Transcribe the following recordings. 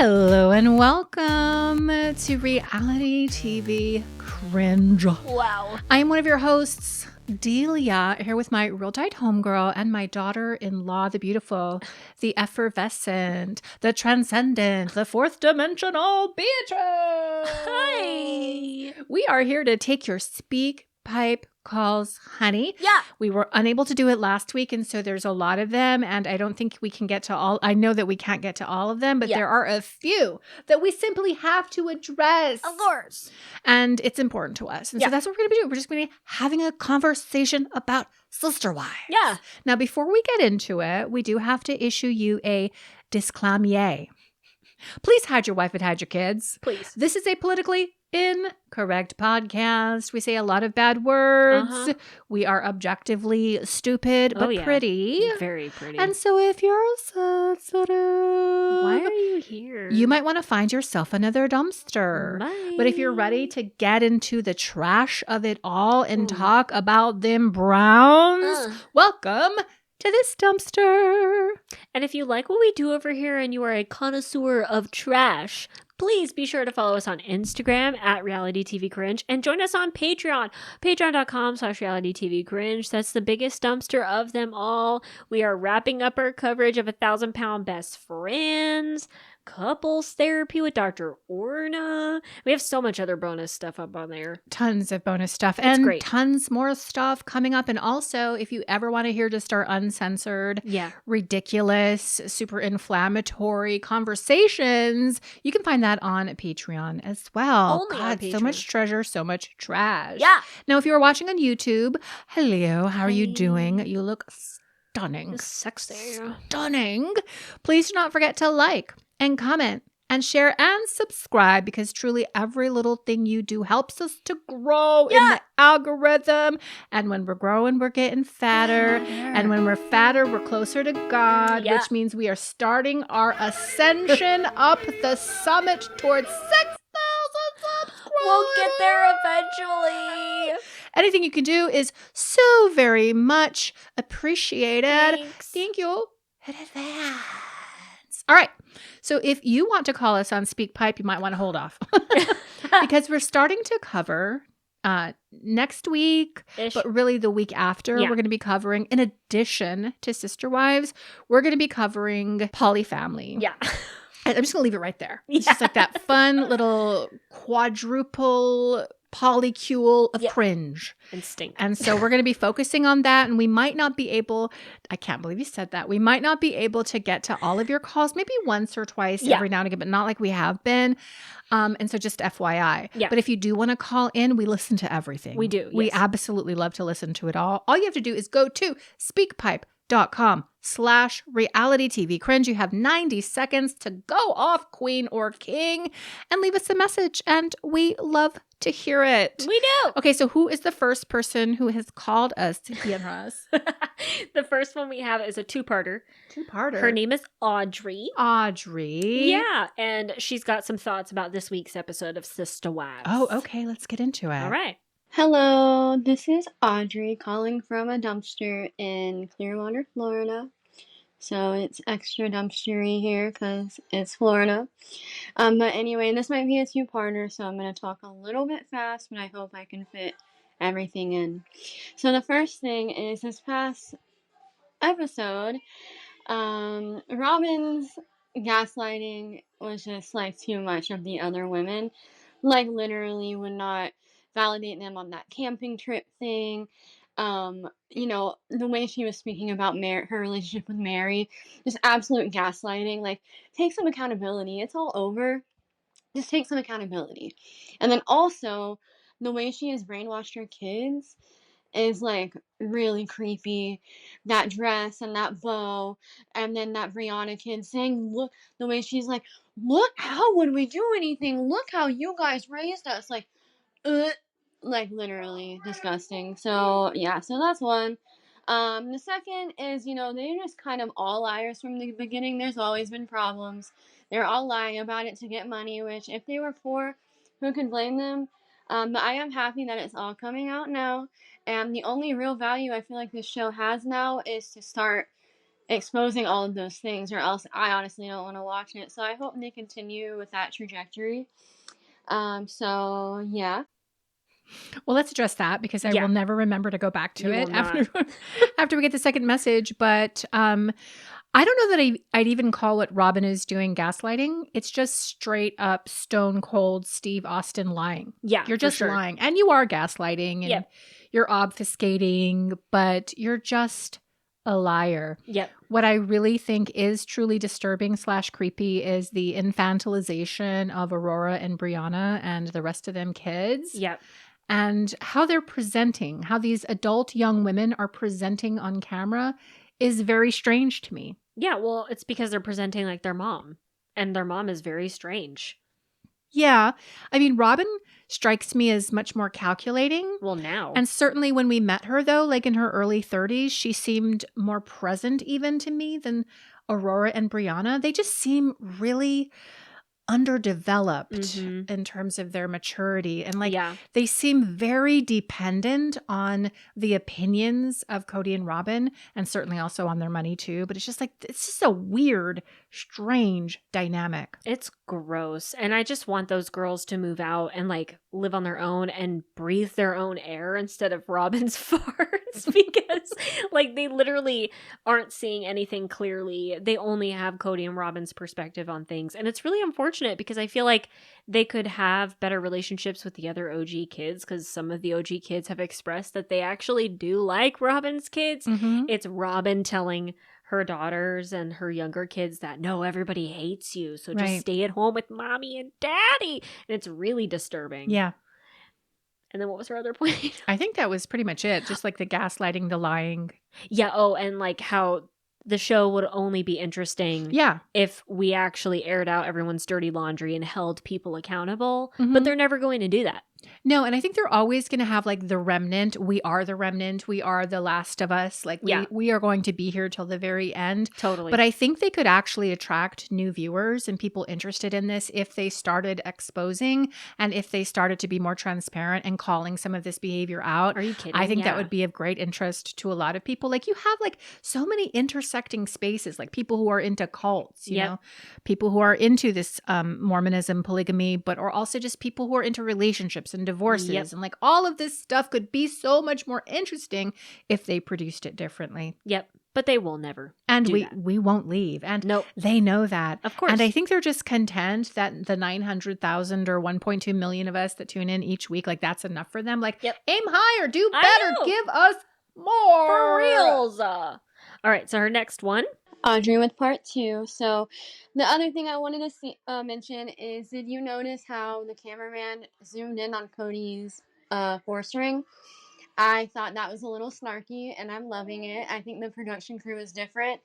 Hello and welcome to Reality TV Cringe. Wow. I am one of your hosts, Delia, here with my real tight homegirl and my daughter-in-law, the beautiful, the effervescent, the transcendent, the fourth dimensional Beatrice. Hi. We are here to take your speak pipe calls, honey. Yeah. We were unable to do it last week, and so there's a lot of them, and I don't think we can get to all. I know that we can't get to all of them, but there are a few that we simply have to address. Of course. And it's important to us. And so that's what we're going to be doing. We're just going to be having a conversation about sister wives. Yeah. Now, before we get into it, we do have to issue you a disclaimer. Please hide your wife and hide your kids. Please. This is a politically incorrect podcast. We say a lot of bad words. We are objectively stupid, but pretty. Very pretty. And so if you're sensitive, why are you here? you might want to find yourself another dumpster. Bye. But if you're ready to get into the trash of it all and talk about them browns, welcome to this dumpster. And if you like what we do over here and you are a connoisseur of trash, please be sure to follow us on Instagram at Reality TV Cringe and join us on Patreon, patreon.com/Reality TV Cringe. That's the biggest dumpster of them all. We are wrapping up our coverage of 1,000-Pound Best Friends, couples therapy with Dr. Orna. We have so much other bonus stuff up on there. Tons of bonus stuff It's great. Tons more stuff coming up. And also, if you ever want to hear just our uncensored, ridiculous, super inflammatory conversations, you can find that on Patreon as well. Only on Patreon. So much treasure, so much trash. Yeah. Now, if you are watching on YouTube, hello, how are you doing? You look stunning. Sexy. Stunning. Please do not forget to like and comment and share and subscribe, because truly every little thing you do helps us to grow in the algorithm. And when we're growing, we're getting fatter. And when we're fatter, we're closer to God, which means we are starting our ascension up the summit towards 6,000 subscribers. We'll get there eventually. Anything you can do is so very much appreciated. Thanks. Thank you in advance. All right. So if you want to call us on SpeakPipe, you might want to hold off because we're starting to cover next week, but really the week after, we're going to be covering, in addition to Sister Wives, we're going to be covering polyfamily. Yeah. I'm just going to leave it right there. It's just like that fun little quadruple polycule of cringe. Instinct. And so we're going to be focusing on that, and we might not be able, I can't believe you said that, we might not be able to get to all of your calls, maybe once or twice every now and again, but not like we have been. And so just FYI. Yeah. But if you do want to call in, we listen to everything. We do. We absolutely love to listen to it all. All you have to do is go to speakpipe.com/reality TV cringe. You have 90 seconds to go off, queen or king, and leave us a message. And we love to hear it. We do. Okay, so who is the first person who has called us to hear us? The first one we have is a two-parter. Her name is Audrey. Yeah, and she's got some thoughts about this week's episode of Sister Wives. Oh, okay, let's get into it. All right. Hello, this is Audrey calling from a dumpster in Clearwater, Florida. So it's extra dumpstery here because it's Florida. But anyway, this might be a two-parter, so I'm going to talk a little bit fast, but I hope I can fit everything in. So the first thing is this past episode, Robin's gaslighting was just like too much of the other women. Like literally would not validate them on that camping trip thing. You know, the way she was speaking about her relationship with Mary, just absolute gaslighting. Like, take some accountability. It's all over. Just take some accountability. And then also, the way she has brainwashed her kids is like really creepy. That dress and that bow, and then that Brianna kid saying, look, the way she's like, look, how would we do anything? Look how you guys raised us. Like literally disgusting. So yeah, so that's one. The second is, you know, they're just kind of all liars from the beginning. There's always been problems. They're all lying about it to get money, which if they were poor, who could blame them? But I am happy that it's all coming out now. And the only real value I feel like this show has now is to start exposing all of those things, or else I honestly don't want to watch it. So I hope they continue with that trajectory. So yeah. Well, let's address that because I Yeah. will never remember to go back to You it will after not. after we get the second message. But I don't know that I'd even call what Robin is doing gaslighting. It's just straight up stone cold Steve Austin lying. Yeah, You're for just sure. lying. And you are gaslighting and Yep. you're obfuscating, but you're just a liar. Yep. What I really think is truly disturbing / creepy is the infantilization of Aurora and Brianna and the rest of them kids. Yep. And how they're presenting, how these adult young women are presenting on camera is very strange to me. Yeah, well, it's because they're presenting like their mom, and their mom is very strange. Yeah. I mean, Robin strikes me as much more calculating. Well, now. And certainly when we met her, though, like in her early 30s, she seemed more present even to me than Aurora and Brianna. They just seem really underdeveloped Mhm. in terms of their maturity. And like Yeah. they seem very dependent on the opinions of Kody and Robin, and certainly also on their money too. But it's just like, it's just a weird, strange dynamic. It's gross. And I just want those girls to move out and like live on their own and breathe their own air instead of Robin's farts because like they literally aren't seeing anything clearly. They only have Kody and Robin's perspective on things. And it's really unfortunate because I feel like they could have better relationships with the other OG kids because some of the OG kids have expressed that they actually do like Robin's kids. Mhm. It's Robin telling her daughters and her younger kids that no, everybody hates you, so just Right. stay at home with mommy and daddy. And it's really disturbing. Yeah. And then what was her other point? I think that was pretty much it. Just like the gaslighting, the lying. Yeah. Oh, and like how the show would only be interesting Yeah. if we actually aired out everyone's dirty laundry and held people accountable. Mhm. But they're never going to do that. No, and I think they're always going to have like the remnant. We are the remnant. We are the last of us. Like Yeah. we are going to be here till the very end. Totally. But I think they could actually attract new viewers and people interested in this if they started exposing and if they started to be more transparent and calling some of this behavior out. Are you kidding? I think that Yeah. would be of great interest to a lot of people. Like you have like so many intersecting spaces, like people who are into cults, you Yep. know, people who are into this Mormonism, polygamy, but or also just people who are into relationships and divorces. Yep. And like all of this stuff could be so much more interesting if they produced it differently. Yep. But they will never. And do we that. we won't leave. And Nope. they know that. Of course. And I think they're just content that the 900,000 or 1.2 million of us that tune in each week, like that's enough for them. Like, Yep. aim higher, do I better, know. give us more. For reals. All right. So her next one. Audrey with part 2. So the other thing I wanted to mention is, did you notice how the cameraman zoomed in on Cody's horse ring? I thought that was a little snarky, and I'm loving it. I think the production crew is different,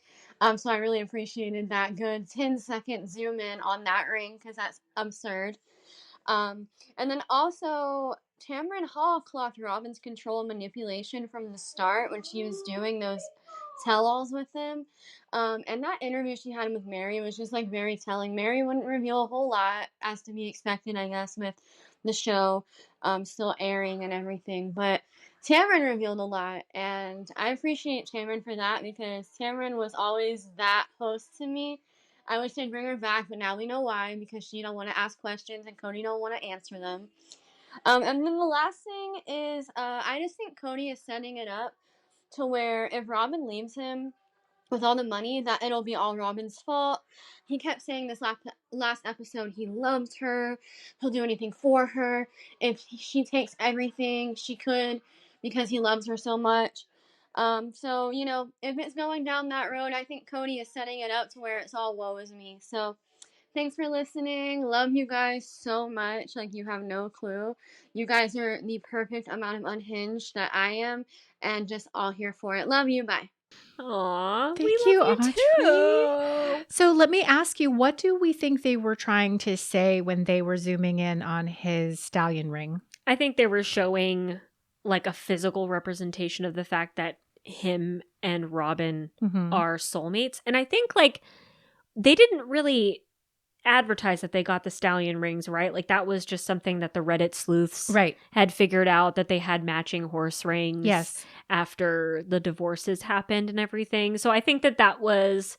so I really appreciated that good 10-second zoom in on that ring because that's absurd. And then also, Tamron Hall clocked Robin's control and manipulation from the start when she was doing those tell-alls with him. And that interview she had with Mary was just like very telling. Mary wouldn't reveal a whole lot, as to be expected, I guess, with the show still airing and everything. But Tamron revealed a lot, and I appreciate Tamron for that because Tamron was always that host to me. I wish they'd bring her back, but now we know why, because she don't want to ask questions and Kody don't want to answer them. And then the last thing is, I just think Kody is setting it up to where if Robin leaves him with all the money, that it'll be all Robin's fault. He kept saying this last episode he loves her, he'll do anything for her. If she takes everything she could because he loves her so much. So, you know, if it's going down that road, I think Kody is setting it up to where it's all woe is me. So, thanks for listening. Love you guys so much. Like, you have no clue. You guys are the perfect amount of unhinged that I am, and just all here for it. Love you. Bye. Aw, Thank we you, love you too. So let me ask you, what do we think they were trying to say when they were zooming in on his stallion ring? I think they were showing like a physical representation of the fact that him and Robin Mhm. are soulmates. And I think like they didn't really advertise that they got the stallion rings, right? Like that was just something that the Reddit sleuths Right. had figured out, that they had matching horse rings Yes. after the divorces happened and everything. So I think that that was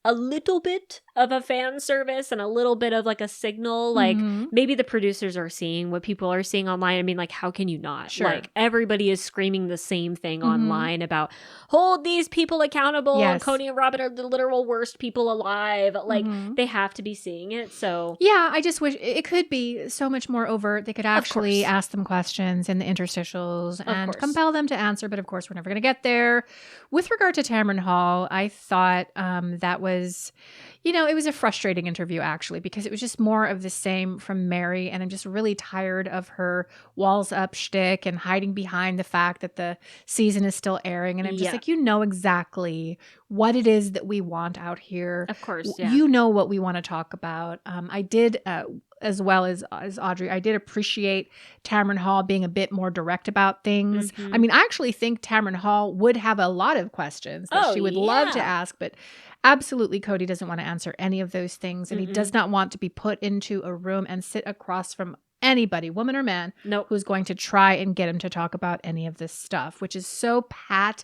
a little bit of a fan service and a little bit of like a signal. Like Mhm. maybe the producers are seeing what people are seeing online. I mean, like, how can you not? Sure. Like everybody is screaming the same thing Mhm. online about hold these people accountable. Yes. Kody and Robin are the literal worst people alive. Like Mhm. they have to be seeing it. So Yeah, I just wish it could be so much more overt. They could actually course. ask them questions in the interstitials and course. compel them to answer. But of course, we're never going to get there. With regard to Tamron Hall, I thought that was, it was a frustrating interview actually, because it was just more of the same from Mary. And I'm just really tired of her walls up shtick and hiding behind the fact that the season is still airing. And I'm just Yeah. like, exactly what it is that we want out here. Of course, yeah. You know what we want to talk about. I did, as well as Audrey, I did appreciate Tamron Hall being a bit more direct about things. Mhm. I mean, I actually think Tamron Hall would have a lot of questions that she would love to yeah. ask, but absolutely Kody doesn't want to answer any of those things. And he does not want to be put into a room and sit across from anybody, woman or man, Nope. who's going to try and get him to talk about any of this stuff, which is so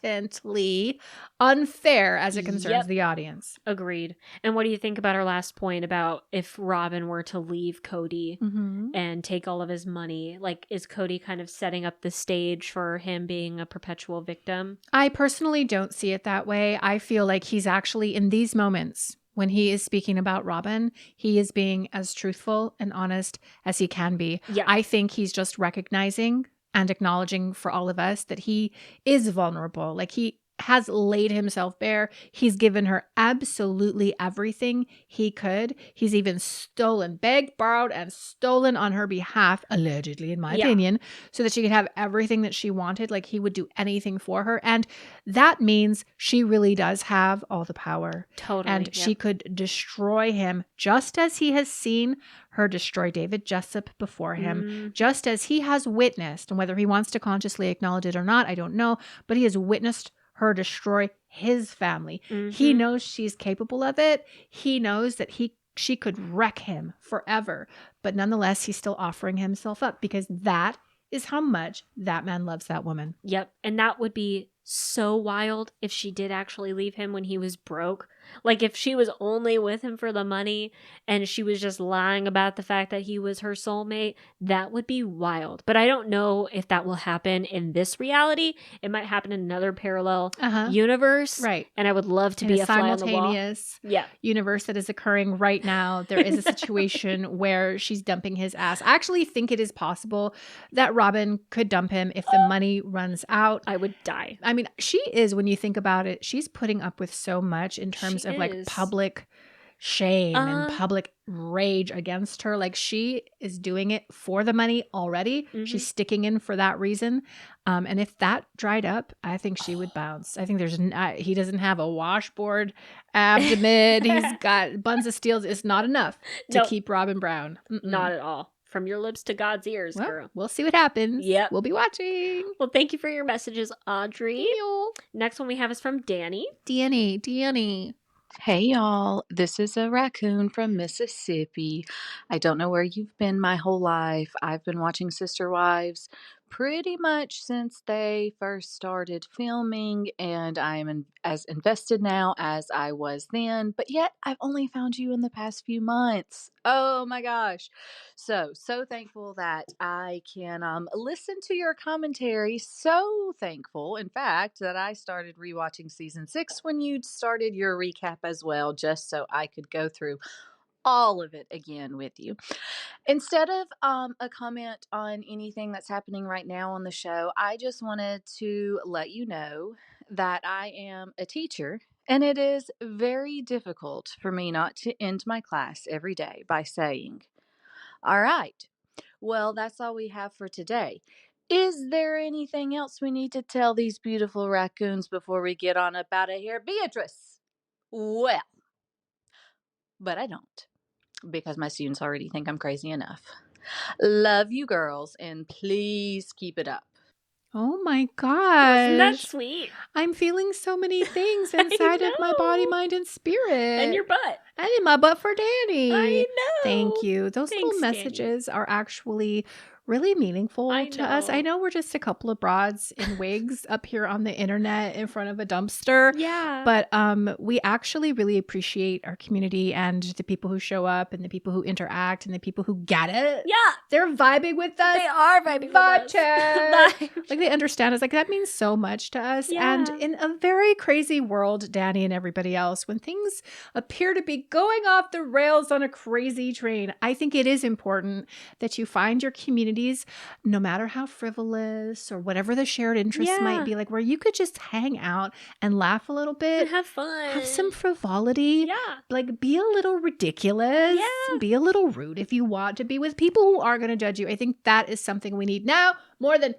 patently unfair as it concerns Yep. the audience. Agreed. And what do you think about our last point about if Robin were to leave Kody Mm-hmm. and take all of his money? Like, is Kody kind of setting up the stage for him being a perpetual victim? I personally don't see it that way. I feel like he's actually, in these moments, when he is speaking about Robin, he is being as truthful and honest as he can be. Yeah. I think he's just recognizing and acknowledging for all of us that he is vulnerable. Like he has laid himself bare. He's given her absolutely everything he could. He's even stolen, begged, borrowed, and stolen on her behalf, allegedly, in my opinion, so that she could have everything that she wanted. Like he would do anything for her. And that means she really does have all the power. Totally. And she could destroy him just as he has seen her destroy David Jessup before him, just as he has witnessed, and whether he wants to consciously acknowledge it or not, I don't know, but he has witnessed her destroy his family. He knows she's capable of it. He knows that she could wreck him forever. But nonetheless, he's still offering himself up because that is how much that man loves that woman. Yep. And that would be so wild if she did actually leave him when he was broke. Like if she was only with him for the money and she was just lying about the fact that he was her soulmate, that would be wild. But I don't know if that will happen in this reality. It might happen in another parallel universe. Right. And I would love to in be a a fly on the wall. simultaneous Yeah. universe that is occurring right now. There is a situation where she's dumping his ass. I actually think it is possible that Robin could dump him if the money runs out. I would die. I mean, she is, when you think about it, she's putting up with so much in terms She of like is. public shame and public rage against her. Like she is doing it for the money already. She's sticking in for that reason. And if that dried up, I think she would bounce. I think he doesn't have a washboard abdomen. He's got buns of steel. It's not enough to keep Robin Brown. Not at all. From your lips to God's ears, Well, girl. we'll see what happens. Yep. We'll be watching. Well, thank you for your messages, Audrey. Next one we have is from Danny. Danny. Hey y'all, this is a raccoon from Mississippi. I don't know where you've been my whole life. I've been watching Sister Wives pretty much since they first started filming, and I am as invested now as I was then, but yet I've only found you in the past few months. Oh my gosh. So thankful that I can listen to your commentary. So thankful, in fact, that I started rewatching season 6 when you started your recap as well, just so I could go through all of it again with you. Instead of a comment on anything that's happening right now on the show, I just wanted to let you know that I am a teacher, and it is very difficult for me not to end my class every day by saying, "All right, well, that's all we have for today. Is there anything else we need to tell these beautiful raccoons before we get on up out of here, Beatrice?" Well, but I don't, because my students already think I'm crazy enough. Love you girls, and please keep it up. Oh my gosh. Isn't that sweet? I'm feeling so many things inside of my body, mind, and spirit. And your butt. And in my butt for Danny. I know. Thank you. Those Thanks, little Danny. messages are actually really meaningful I to us. I know. know we're just a couple of broads in wigs up here on the internet in front of a dumpster. Yeah. But we actually really appreciate our community and the people who show up and the people who interact and the people who get it. Yeah. They're vibing with us. They are vibing Vibe with us. check. Vibe Like they understand us. Like that means so much to us. And Yeah. in a very crazy world, Danny and everybody else, when things appear to be going off the rails on a crazy train, I think it is important that you find your communities, no matter how frivolous or whatever the shared interests might Yeah. be, like where you could just hang out and laugh a little bit, And have fun. have some frivolity, Yeah. like be a little ridiculous, Yeah. be a little rude if you want to be with people who are going to judge you. I think that is something we need now more than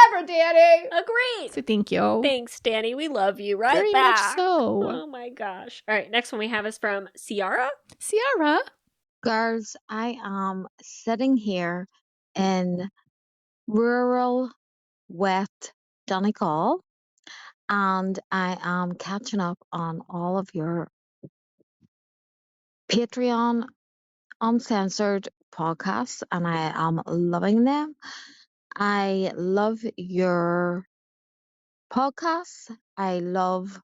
ever, Danny. Agreed. So thank you. Thanks, Danny. We love you right Very back. much so. Oh my gosh. All right, next one we have is from Ciara. Ciara. Girls, I am sitting here in rural, wet Donegal, and I am catching up on all of your Patreon uncensored podcasts, and I am loving them. I love your podcasts. I love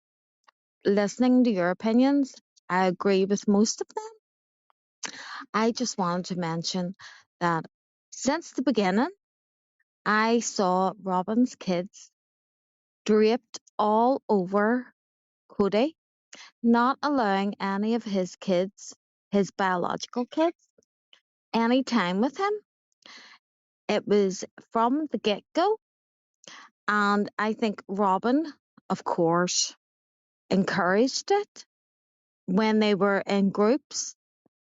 listening to your opinions. I agree with most of them. I just wanted to mention that since the beginning, I saw Robin's kids draped all over Kody, not allowing any of his kids, his biological kids, any time with him. It was from the get-go. And I think Robin, of course, encouraged it when they were in groups,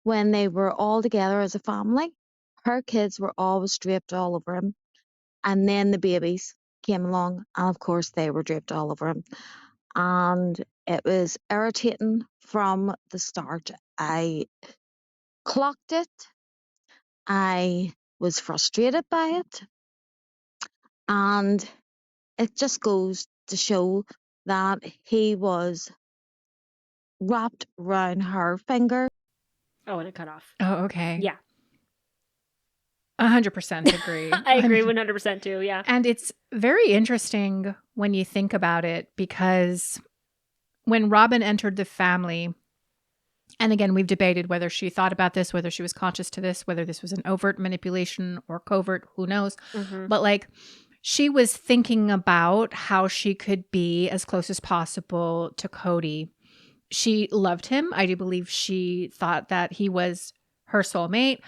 when they were all together as a family. Her kids were always draped all over him. And then the babies came along, and of course, they were draped all over him. And it was irritating from the start. I clocked it. I was frustrated by it. And it just goes to show that he was wrapped round her finger. Oh, and it cut off. Oh, okay. Yeah. 100% agree. I agree 100% too. Yeah. And it's very interesting when you think about it, because when Robin entered the family, and again, we've debated whether she thought about this, whether she was conscious to this, whether this was an overt manipulation or covert, who knows. Mhm. But like, she was thinking about how she could be as close as possible to Kody. She loved him. I do believe she thought that he was her soulmate.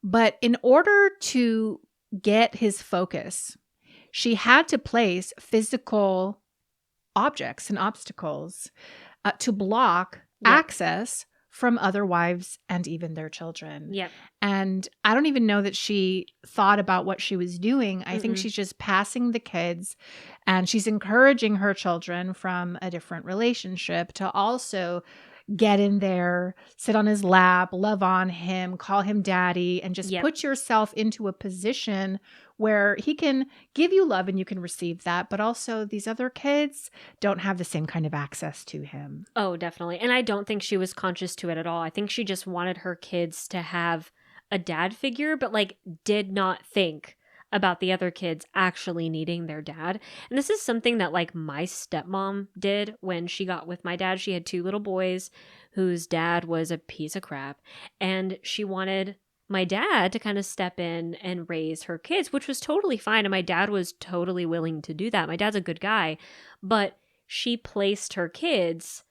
But in order to get his focus, she had to place physical objects and obstacles to block Yep. access from other wives and even their children. Yep. And I don't even know that she thought about what she was doing. I think Mm-mm. she's just passing the kids, and she's encouraging her children from a different relationship to also get in there, sit on his lap, love on him, call him daddy, and just Yep. put yourself into a position where he can give you love and you can receive that. But also, these other kids don't have the same kind of access to him. Oh, definitely. And I don't think she was conscious to it at all. I think she just wanted her kids to have a dad figure, but like did not think about the other kids actually needing their dad. And this is something that like my stepmom did when she got with my dad. She had 2 little boys whose dad was a piece of crap, and she wanted my dad to kind of step in and raise her kids, which was totally fine. And my dad was totally willing to do that. My dad's a good guy, but she placed her kids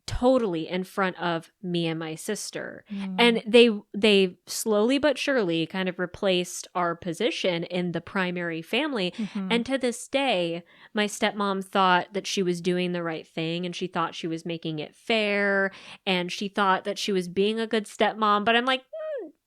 totally in front of me and my sister. And they slowly but surely kind of replaced our position in the primary family. Mhm. And to this day, my stepmom thought that she was doing the right thing, and she thought she was making it fair, and she thought that she was being a good stepmom. But I'm like,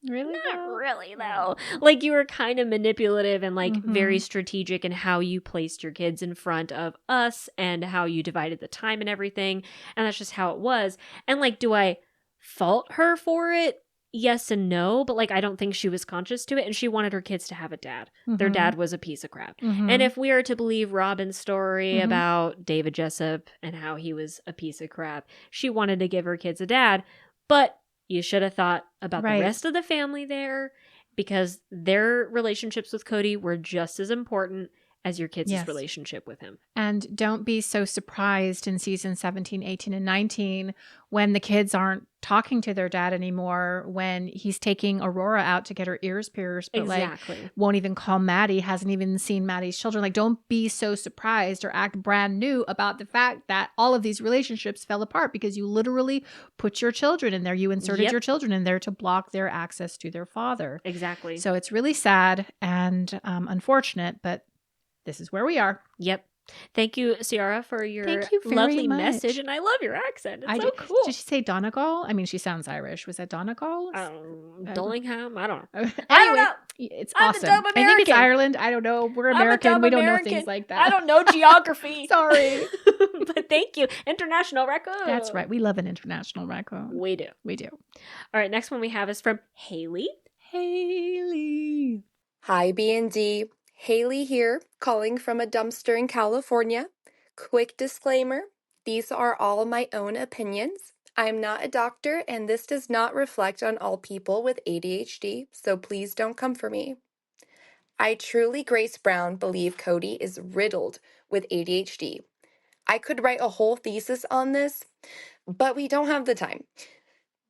Really? not though? really though. Like you were kind of manipulative and like very Mhm. strategic in how you placed your kids in front of us and how you divided the time and everything. And that's just how it was. And like, do I fault her for it? Yes and no, but like I don't think she was conscious to it, and she wanted her kids to have a dad. Their Mhm. dad was a piece of crap. Mhm. And if we are to believe Robin's story Mhm. about David Jessup and how he was a piece of crap, she wanted to give her kids a dad. But you should have thought about Right. the rest of the family there, because their relationships with Kody were just as important as your kids' Yes. relationship with him. And don't be so surprised in season 17, 18, and 19 when the kids aren't talking to their dad anymore, when he's taking Aurora out to get her ears pierced, but Exactly. like won't even call Maddie, hasn't even seen Maddie's children. Like, don't be so surprised or act brand new about the fact that all of these relationships fell apart because you literally put your children in there. You inserted Yep. your children in there to block their access to their father. Exactly. So it's really sad and unfortunate, but this is where we are. Yep. Thank you, Ciara, for your Thank you very lovely much. message. And I love your accent. It's so cool. Did she say Donegal? I mean, she sounds Irish. Was that Donegal? Dillingham? I don't know. Anyway, I don't know. it's I'm a awesome. dumb I think it's American. Ireland. I don't know. We're I'm a American. dumb We don't know American. things like that. I don't know geography. Sorry. But thank you. International Raccoon. That's right. We love an international raccoon. We do. We do. All right, next one we have is from Haley. Haley. Hi, B&D. Haley here, calling from a dumpster in California. Quick disclaimer, these are all my own opinions. I'm not a doctor, and this does not reflect on all people with ADHD, so please don't come for me. I truly, Grace Brown, believe Kody is riddled with ADHD. I could write a whole thesis on this, but we don't have the time.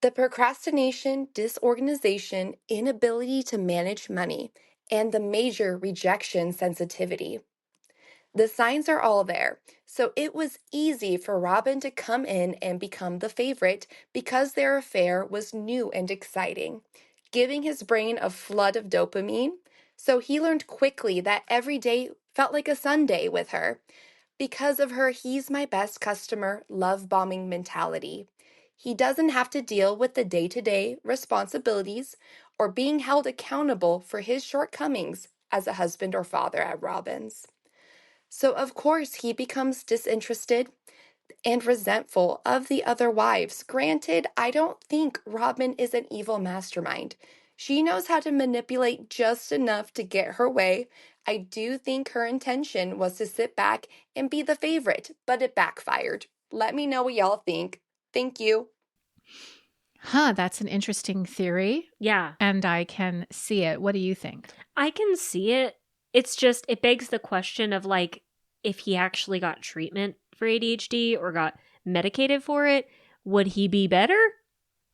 The procrastination, disorganization, inability to manage money, and the major rejection sensitivity. The signs are all there, so it was easy for Robin to come in and become the favorite because their affair was new and exciting, giving his brain a flood of dopamine, so he learned quickly that every day felt like a Sunday with her because of her he's my best customer love bombing mentality. He doesn't have to deal with the day-to-day responsibilities or being held accountable for his shortcomings as a husband or father at Robin's. So, of course, he becomes disinterested and resentful of the other wives. Granted, I don't think Robin is an evil mastermind. She knows how to manipulate just enough to get her way. I do think her intention was to sit back and be the favorite, but it backfired. Let me know what y'all think. Thank you. Huh, that's an interesting theory. Yeah. And I can see it. What do you think? I can see it. It's just, it begs the question of like, if he actually got treatment for ADHD or got medicated for it, would he be better?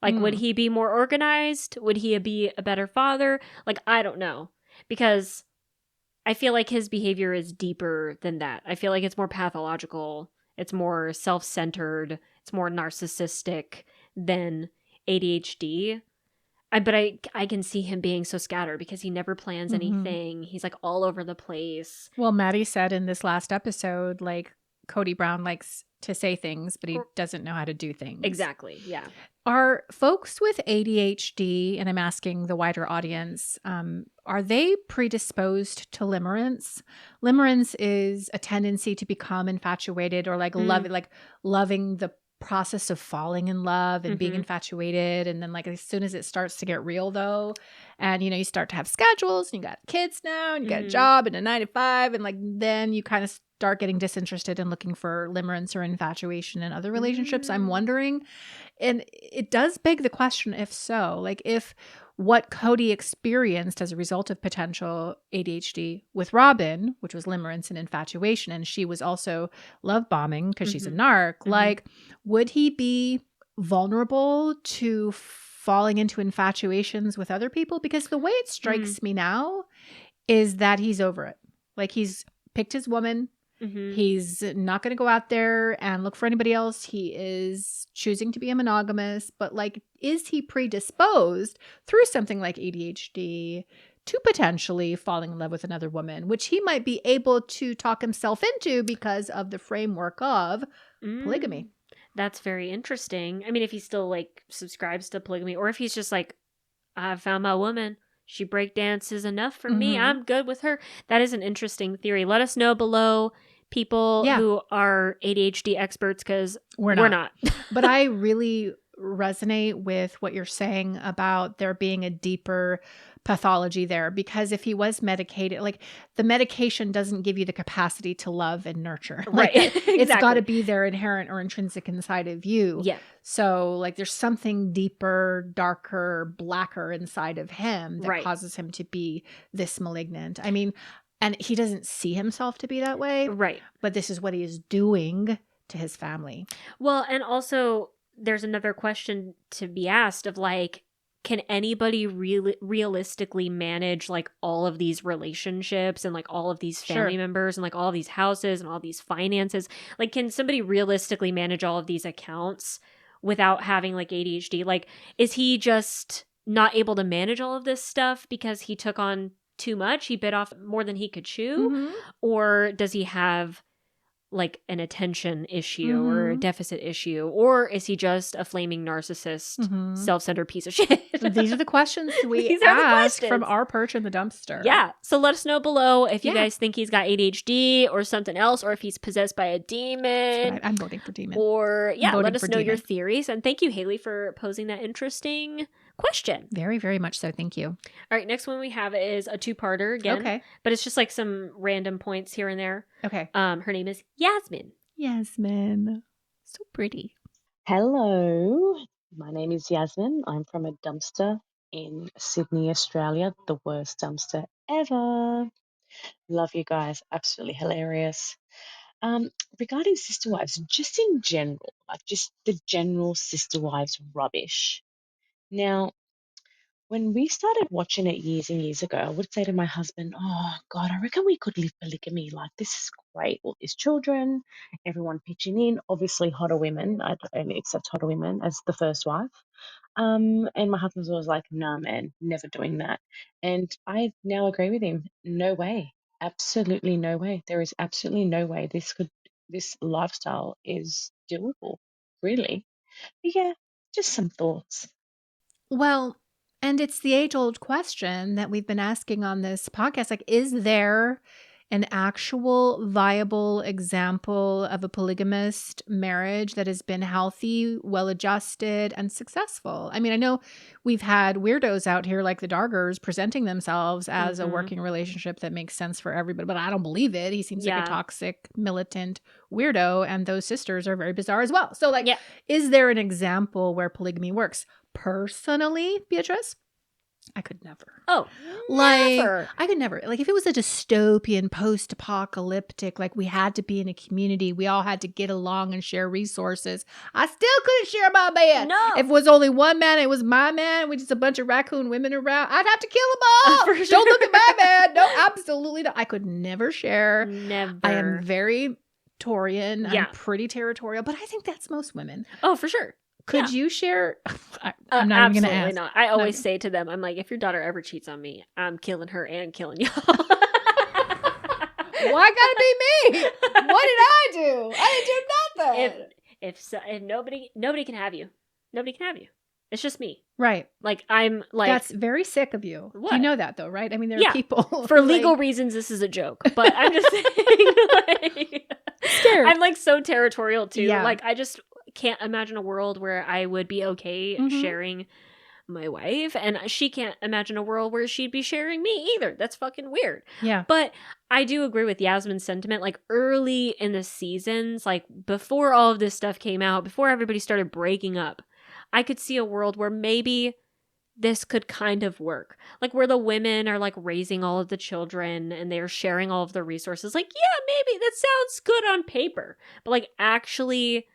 Like, would he be more organized? Would he be a better father? Like, I don't know. Because I feel like his behavior is deeper than that. I feel like it's more pathological. It's more self-centered. It's more narcissistic than ADHD. But I can see him being so scattered because he never plans anything. He's like all over the place. Well, Maddie said in this last episode, like, Kody Brown likes to say things, but he doesn't know how to do things. Exactly. Yeah. Are folks with ADHD, and I'm asking the wider audience, are they predisposed to limerence? Limerence is a tendency to become infatuated or like loving the process of falling in love and being infatuated. And then like as soon as it starts to get real though, and you know, you start to have schedules and you got kids now and you got a job and a 9 to 5, and like then you kind of start getting disinterested and looking for limerence or infatuation in other relationships. I'm wondering, and it does beg the question, if so, like if what Kody experienced as a result of potential ADHD with Robin, which was limerence and infatuation, and she was also love bombing because she's a narc, like would he be vulnerable to falling into infatuations with other people? Because the way it strikes me now is that he's over it. Like he's picked his woman. He's not going to go out there and look for anybody else. He is choosing to be a monogamous, but like, is he predisposed through something like ADHD to potentially falling in love with another woman, which he might be able to talk himself into because of the framework of polygamy? That's very interesting. I mean, if he still like subscribes to polygamy, or if he's just like, I found my woman. She breakdances enough for me. I'm good with her. That is an interesting theory. Let us know below, people who are ADHD experts, because we're not. But I really resonate with what you're saying about there being a deeper pathology there, because if he was medicated, like the medication doesn't give you the capacity to love and nurture. Right. Like it's got to Exactly. be there inherent or intrinsic inside of you. Yeah. So like there's something deeper, darker, blacker inside of him that Right. causes him to be this malignant. I mean, and he doesn't see himself to be that way, Right. but this is what he is doing to his family. Well, and also there's another question to be asked of like, can anybody realistically manage like all of these relationships and like all of these family Sure. members and like all these houses and all these finances? Like, can somebody realistically manage all of these accounts without having like ADHD? Like, is he just not able to manage all of this stuff because he took on too much? He bit off more than he could chew? Mhm. Or does he have like an attention issue or a Mhm. deficit issue? Or is he just a flaming narcissist, Mhm. self-centered piece of shit? These are the questions we These are the ask from questions. our perch in the dumpster. Yeah. So let us know below if you Yeah. guys think he's got ADHD or something else, or if he's possessed by a That's demon. what I'm voting for demon. Or yeah, voting let us for know your demon. theories. And thank you, Haley, for posing that interesting question. Very, very much so. Thank you. All right, next one we have is a two-parter again. Okay. But it's just like some random points here and there. Okay. Her name is Yasmin. Yasmin. So pretty. Hello, my name is Yasmin. I'm from a dumpster in Sydney, Australia, the worst dumpster ever. Love you guys, absolutely hilarious. Regarding Sister Wives, just in general, like just the general Sister Wives rubbish. Now, when we started watching it years and years ago, I would say to my husband, "Oh God, I reckon we could live polygamy. Like this is great. All these children, everyone pitching in. Obviously, hotter women. I only accept hotter women as the first wife." And my husband was always like, "Nah, man, never doing that." And I now agree with him. No way. Absolutely no way. There is absolutely no way this lifestyle is doable. Really. But yeah, just some thoughts. Well, and it's the age-old question that we've been asking on this podcast. Like, is there an actual viable example of a polygamist marriage that has been healthy, well-adjusted, and successful? I mean, I know we've had weirdos out here like the Dargers presenting themselves as a Mhm. working relationship that makes sense for everybody, but I don't believe it. He seems like Yeah. a toxic, militant weirdo, and those sisters are very bizarre as well. So, like, Yeah. is there an example where polygamy works? Personally, Beatrice, I could never. Oh, Like, never. I could never. Like, if it was a dystopian, post-apocalyptic, like we had to be in a community, we all had to get along and share resources, I still couldn't share my man. No. If it was only one man, it was my man, we just a bunch of raccoon women around, I'd have to kill them all. For Don't sure. look at my man. No, absolutely not. I could never share. Never. I am very Taurian. Yeah. I'm pretty territorial, but I think that's most women. Oh, for sure. Could Yeah. you share? I'm not even going to Absolutely ask. not. I always Okay. say to them, I'm like, if your daughter ever cheats on me, I'm killing her and killing y'all. Why gotta be me? What did I do? I didn't do nothing. if nobody can have you. Nobody can have you. It's just me. Right. Like I'm like That's very sick of you. What? You know that though, right? I mean, there Yeah. are people for like, legal reasons this is a joke, but I'm just saying like, scared. I'm like so territorial too. Yeah. Like I just can't imagine a world where I would be okay Mhm. sharing my wife, and she can't imagine a world where she'd be sharing me either. That's fucking weird. Yeah. But I do agree with Yasmin's sentiment. Like early in the seasons, like before all of this stuff came out, before everybody started breaking up, I could see a world where maybe this could kind of work. Like where the women are like raising all of the children and they're sharing all of the resources. Like, yeah, maybe that sounds good on paper. But like actually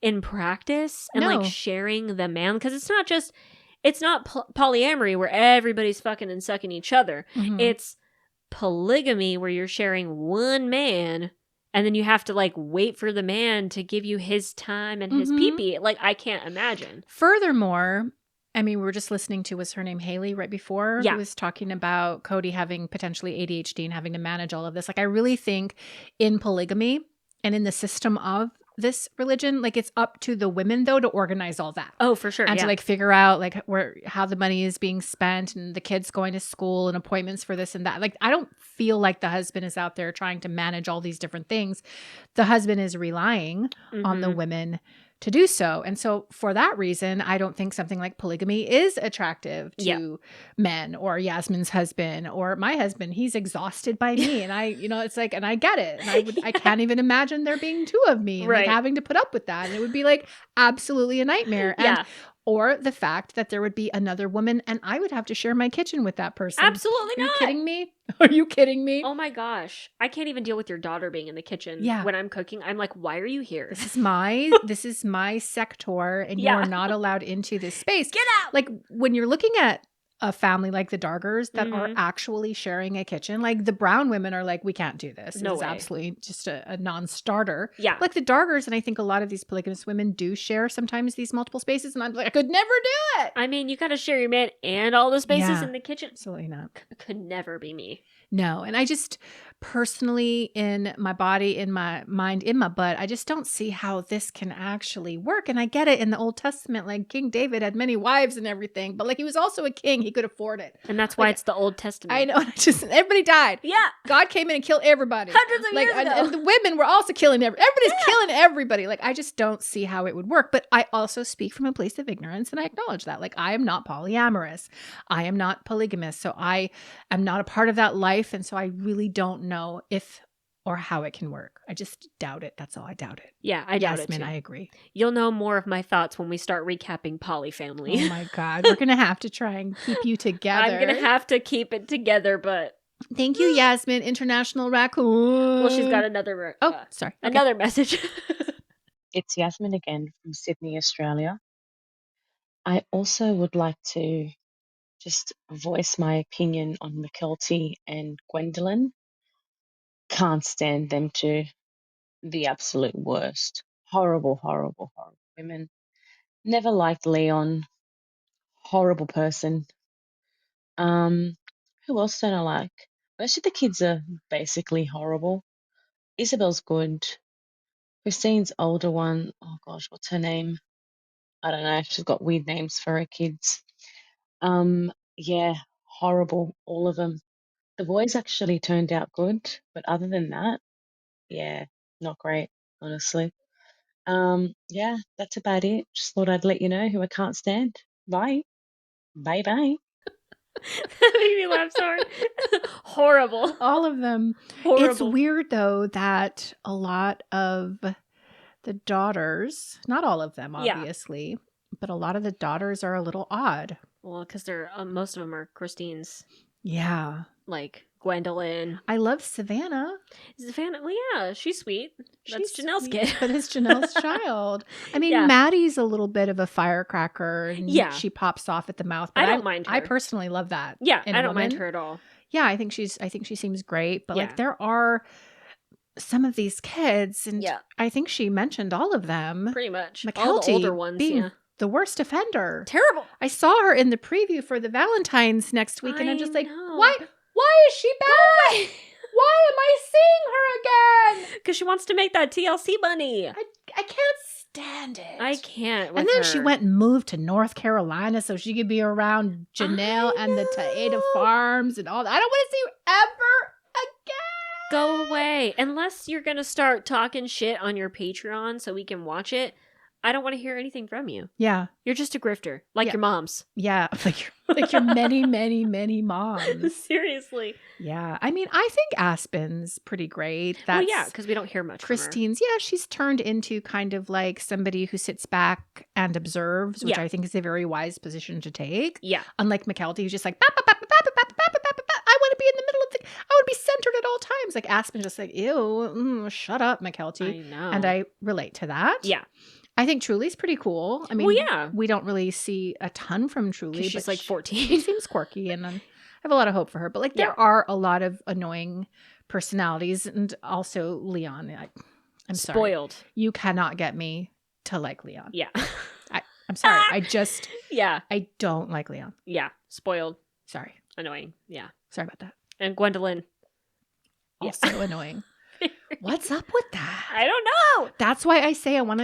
in practice and No. like sharing the man, because it's not polyamory where everybody's fucking and sucking each other. Mhm. It's polygamy where you're sharing one man and then you have to like wait for the man to give you his time and his Mhm. pee-pee. Like I can't imagine. Furthermore, I mean, we were just listening to, was her name Haley right before? Yeah. Who was talking about Kody having potentially ADHD and having to manage all of this. Like, I really think in polygamy and in the system of this religion, like it's up to the women though to organize all that. Oh, for sure. And Yeah. to like figure out like how the money is being spent and the kids going to school and appointments for this and that. Like I don't feel like the husband is out there trying to manage all these different things. The husband is relying on the Mhm. women to do so. And so for that reason, I don't think something like polygamy is attractive Yeah. to men or Yasmin's husband or my husband. He's exhausted by me. And I, it's like, and I get it. And I can't even imagine there being two of me and Right. like having to put up with that. And it would be like absolutely a nightmare. And Yeah. or the fact that there would be another woman and I would have to share my kitchen with that person. Absolutely Are you not. kidding me? Are you kidding me? Oh my gosh. I can't even deal with your daughter being in the kitchen Yeah. when I'm cooking. I'm like, why are you here? This is my sector and you Yeah. are not allowed into this space. Get out. Like when you're looking at a family like the Dargers that are Mhm. actually sharing a kitchen, like the Brown women are like, we can't do this. No It's way. absolutely just a non-starter. Yeah. Like the Dargers, and I think a lot of these polygamous women do share sometimes these multiple spaces, and I'm like, I could never do it. I mean, you got to share your man and all the spaces Yeah. in the kitchen. Absolutely not. Could never be me. No. And I just personally, in my body, in my mind, in my butt, I just don't see how this can actually work. And I get it in the Old Testament, like King David had many wives and everything, but like he was also a king. He could afford it. And that's why Like, it's the Old Testament. I know. Everybody died. Yeah. God came in and killed everybody. Hundreds of Like, years ago. and the women were also killing everybody's killing everybody. Like, I just don't see how it would work. But I also speak from a place of ignorance, and I acknowledge that. Like, I am not polyamorous. I am not polygamous. So I am not a part of that life. And so I really don't know if or how it can work. I just doubt it. That's all. I doubt it. Yeah, I doubt Yasmin, it too. I agree. You'll know more of my thoughts when we start recapping Polyfamily. Oh my God. We're going to have to try and keep you together. I'm going to have to keep it together, but... Thank you, Yasmin, International Raccoon. Well, she's got another... sorry. Okay. Another message. It's Yasmin again from Sydney, Australia. I also would like to just voice my opinion on McKelty and Gwendolyn. Can't stand them two. The absolute worst. Horrible, horrible, horrible women. Never liked Leon. Horrible person. Who else don't I like? Most of the kids are basically horrible. Isabel's good. Christine's older one, oh gosh, what's her name? I don't know. She's got weird names for her kids. Yeah, horrible, all of them. The boys actually turned out good, but other than that, yeah, not great, honestly. Yeah, that's about it. Just thought I'd let you know who I can't stand. Bye. Bye bye. That made me laugh, sorry. Horrible. All of them. Horrible. It's weird, though, that a lot of the daughters, not all of them, Yeah. obviously, but a lot of the daughters are a little odd. Well, because they're most of them are Christine's, Yeah. like Gwendolyn. I love Savannah. Savannah, well, yeah, she's sweet. That's She's Janelle's sweet, kid. But it's Janelle's child. I mean, Yeah. Maddie's a little bit of a firecracker. And Yeah. she pops off at the mouth. I But don't mind her. I personally love that. Yeah, in I a don't mind woman. her at all. Yeah, I think she seems great. But Yeah. like there are some of these kids, and Yeah. I think she mentioned all of them. Pretty much. McKelty All the older ones, being yeah. the worst offender. Terrible. I saw her in the preview for the Valentine's next week, and I'm just like, know. why is she bad? Why am I seeing her again? Because she wants to make that TLC money. I can't stand it. I can't. And then she went and moved to North Carolina so she could be around Janelle and the Taeda Farms and all that. I don't want to see you ever again. Go away. Unless you're going to start talking shit on your Patreon so we can watch it, I don't want to hear anything from you. Yeah. You're just a grifter, like Yeah. your mom's. Yeah. Like your many, many, many moms. Seriously. Yeah. I mean, I think Aspen's pretty great. That's Well, yeah, because we don't hear much Christine's. Yeah, she's turned into kind of like somebody who sits back and observes, which Yeah. I think is a very wise position to take. from her. Yeah. Unlike McKelty, who's just like, "Ba, ba, ba, ba, ba, ba, ba, ba, ba, ba, ba." I want to be in the middle of the, I want to be centered at all times. Like Aspen's just like, ew, shut up, McKelty. I know. And I relate to that. Yeah. I think Truly's pretty cool. I mean, Well, yeah. we don't really see a ton from Truly. Because she's but like she 14. seems quirky, and I have a lot of hope for her. But like, there Yeah. are a lot of annoying personalities, and also Leon. I'm sorry, Spoiled. you cannot get me to like Leon. Yeah. I'm sorry, Yeah. I don't like Leon. Yeah. Spoiled. Sorry, Annoying. Yeah. sorry about that. And Gwendolyn. Yeah. Also annoying. What's up with that? I don't know. That's why I say I want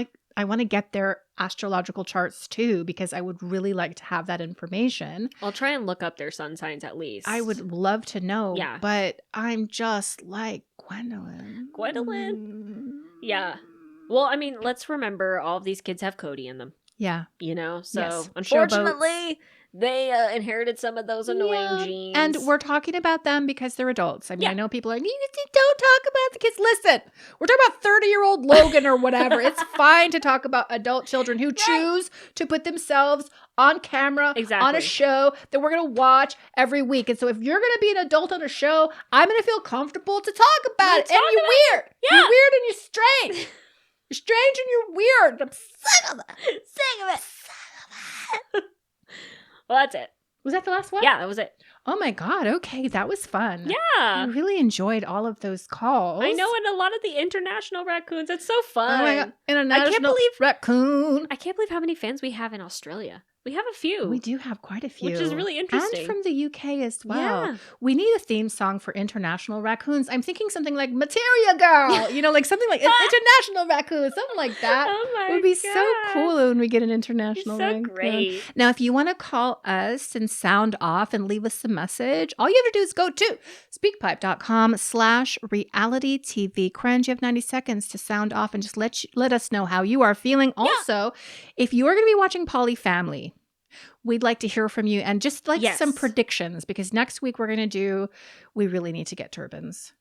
to get their astrological charts too, because I would really like to have that information. I'll try and look up their sun signs at least. I would love to know. Yeah. But I'm just like Gwendolyn. Gwendolyn? Yeah. Well, I mean, let's remember all of these kids have Kody in them. Yeah. You know, so Yes. unfortunately, they inherited some of those annoying genes. And we're talking about them because they're adults. I mean, Yeah. I know people are like, you don't talk about the kids. Listen, we're talking about 30-year-old Logan or whatever. It's fine to talk about adult children who choose to put themselves on camera on a show that we're going to watch every week. And so if you're going to be an adult on a show, I'm going to feel comfortable to talk about it. And you're weird. Yeah. You're weird and you're strange. You're strange and you're weird. I'm sick of it. Sick of it. Well, that's it. Was that the last one? Yeah, that was it. Oh my God. Okay. That was fun. I Yeah. really enjoyed all of those calls. I know, and a lot of the international raccoons. It's so fun. Oh my God. International raccoon. I can't believe how many fans we have in Australia. We have a few. We do have quite a few. Which is really interesting. And from the UK as well. Yeah. We need a theme song for international raccoons. I'm thinking something like Materia Girl. You know, like something like international raccoon. Something like that. Oh my It would be God. so cool when we get an international It's so raccoon. great. Now, if you want to call us and sound off and leave us a message, all you have to do is go to speakpipe.com/reality TV cringe. You have 90 seconds to sound off and just let us know how you are feeling. Also, if you are going to be watching Poly Family, we'd like to hear from you and just like some predictions, because next week we really need to get turbans.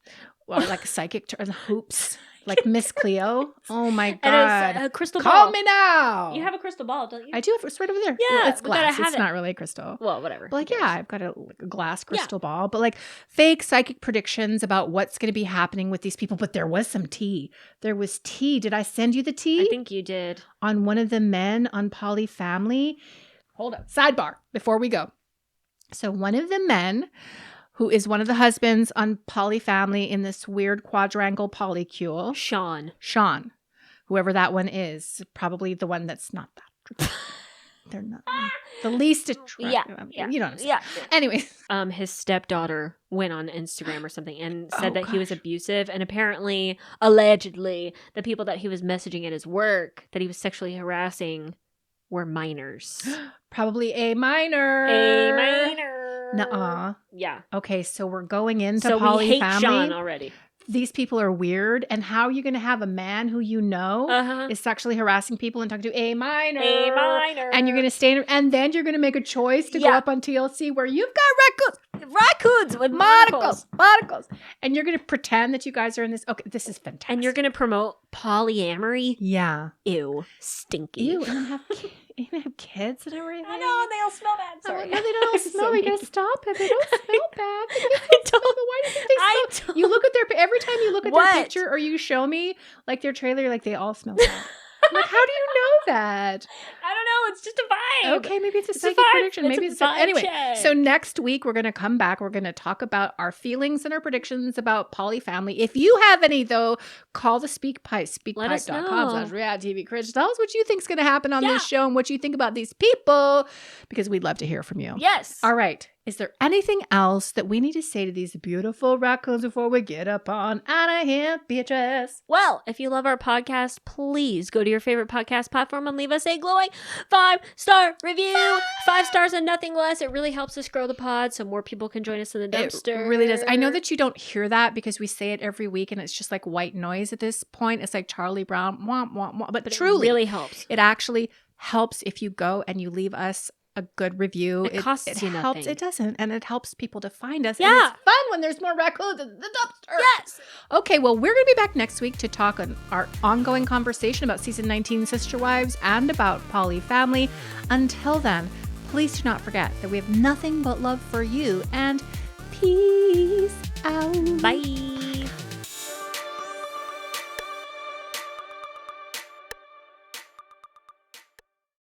Well, like psychic hoops, like Miss Cleo. Oh my God. And a crystal ball. Call me now. You have a crystal ball, don't you? I do have it's right over there. Yeah, Well, it's we gotta glass. have It's it. not really a crystal. Well, whatever. But like, Who yeah, cares? I've got a glass crystal ball, but like fake psychic predictions about what's going to be happening with these people. But there was some tea. There was tea. Did I send you the tea? I think you did. On one of the men on Poly Family. Hold up. Sidebar before we go. So one of the men who is one of the husbands on Poly Family in this weird quadrangle polycule. Sean. Whoever that one is. Probably the one that's not that. They're not the least attractive. Yeah. You know what I'm saying. Yeah. Anyways. His stepdaughter went on Instagram or something and said that he was abusive, and apparently, allegedly, the people that he was messaging at his work that he was sexually harassing were minors. Probably a minor. Nuh-uh. Yeah. Okay, so we're going into so Poly we hate Family. Sean already. These people are weird, and how are you going to have a man who you know is sexually harassing people and talking to a minor? And you're going to stay in, and then you're going to make a choice to go up on TLC where you've got raccoons with monocles, and you're going to pretend that you guys are in this. Okay, this is fantastic. And you're going to promote polyamory? Yeah. Ew. Stinky. Ew, and have kids and everything. I know, they all smell bad. Sorry. No, they don't all smell. You gotta stop it. They don't smell bad. Why do you think they smell? You look at every time you look at their picture or you show me like their trailer, you're like they all smell bad. I'm like, how do you know that? I don't know. It's just a vibe. Okay, maybe it's a psychic prediction. Maybe it's anyway. So next week we're gonna come back. We're gonna talk about our feelings and our predictions about Poly Family. If you have any though, call the Speak Pipe, speakpipe.com/reality TV cringe. Tell us what you think's gonna happen on this show and what you think about these people, because we'd love to hear from you. Yes. All right. Is there anything else that we need to say to these beautiful raccoons before we get up on out of here, bitches? Well, if you love our podcast, please go to your favorite podcast platform and leave us a glowing 5-star review. 5 stars and nothing less. It really helps us grow the pod so more people can join us in the dumpster. It really does. I know that you don't hear that because we say it every week and it's just like white noise at this point. It's like Charlie Brown, womp, womp, womp. But truly, it really helps. It actually helps if you go and you leave us a good review. It costs you helps. nothing. It doesn't. And it helps people to find us. Yeah. And it's fun when there's more raccoons in the dumpster. Yes. Okay, well, we're going to be back next week to talk on our ongoing conversation about season 19 Sister Wives and about Poly Family. Until then, please do not forget that we have nothing but love for you, and peace out. Bye.